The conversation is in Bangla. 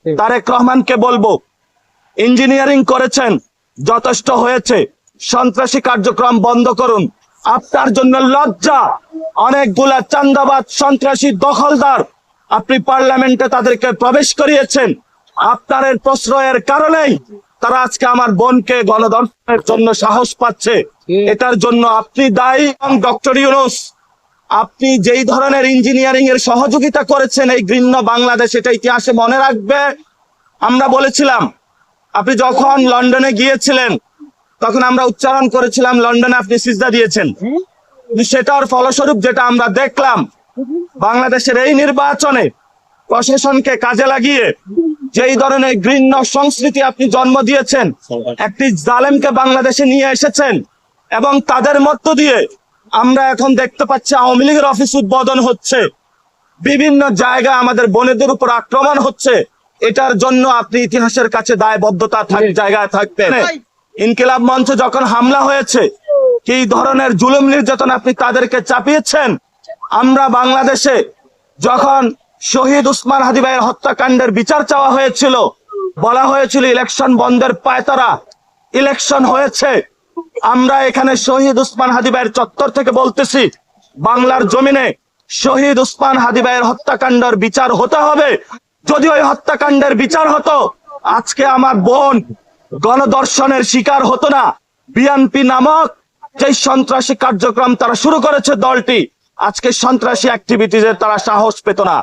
তারেক রহমানকে বলবো, ইঞ্জিনিয়ারিং করেছেন, যথেষ্ট হয়েছে, সন্ত্রাসী কার্যক্রম বন্ধ করুন। আপনার জন্য লজ্জা, অনেকগুলা চান্দাবাজ সন্ত্রাসী দখলদার আপনি পার্লামেন্টে তাদেরকে প্রবেশ করিয়েছেন। আপনার এর প্রশ্রয়ের কারণেই তারা আজকে আমার বোনকে গণধর্ষণের জন্য সাহস পাচ্ছে। এটার জন্য আপনি দায়ী। ডক্টর ইউনূস, আপনি যেই ধরনের ইঞ্জিনিয়ারিং এর সহযোগিতা করেছেন এই ঘৃণ্য বাংলাদেশ, এটা ইতিহাসে মনে রাখবে। আমরা বলেছিলাম, আপনি যখন লন্ডনে গিয়েছিলেন তখন আমরা উচ্চারণ করেছিলাম লন্ডনে আপনি সিজদা দিয়েছেন, কিন্তু সেটার ফলস্বরূপ যেটা আমরা দেখলাম, বাংলাদেশের এই নির্বাচনে প্রশাসনকে কাজে লাগিয়ে যেই ধরনের ঘৃণ্য সংস্কৃতি আপনি জন্ম দিয়েছেন, একটি জালেমকে বাংলাদেশে নিয়ে এসেছেন, এবং তাদের মধ্য দিয়ে আমরা এখন দেখতে পাচ্ছি আওয়ামী লীগের অফিস উদ্বোধন হচ্ছে, বিভিন্ন জায়গায় আমাদের বোনেদের উপর আক্রমণ হচ্ছে। এটার জন্য আপনি ইতিহাসের কাছে দায়বদ্ধতা জায়গায় থাকবেন। ইনকিলাব মঞ্চে যখন হামলা হয়েছে, কি ধরনের জুলুম নির্যাতন আপনি তাদেরকে চাপিয়েছেন। আমরা বাংলাদেশে যখন শহীদ উসমান হাদি ভাইয়ের হত্যাকাণ্ডের বিচার চাওয়া হয়েছিল, বলা হয়েছিল ইলেকশন বন্ধের পায়তারা, ইলেকশন হয়েছে। আমরা এখানে শহীদ উসমান হাদি ভাইয়ের চত্বর থেকে বলতেছি, বাংলার জমিনে শহীদ উসমান হাদি ভাইয়ের হত্যাকাণ্ডের বিচার হতে হবে। যদি ওই হত্যাকাণ্ডের বিচার হতো, আজকে আমার বোন গণধর্ষণের শিকার হতো না। বিএনপি নামক যে সন্ত্রাসী কার্যক্রম তারা শুরু করেছে দলটি, আজকে সন্ত্রাসী অ্যাক্টিভিটিজের তারা সাহস পেত না।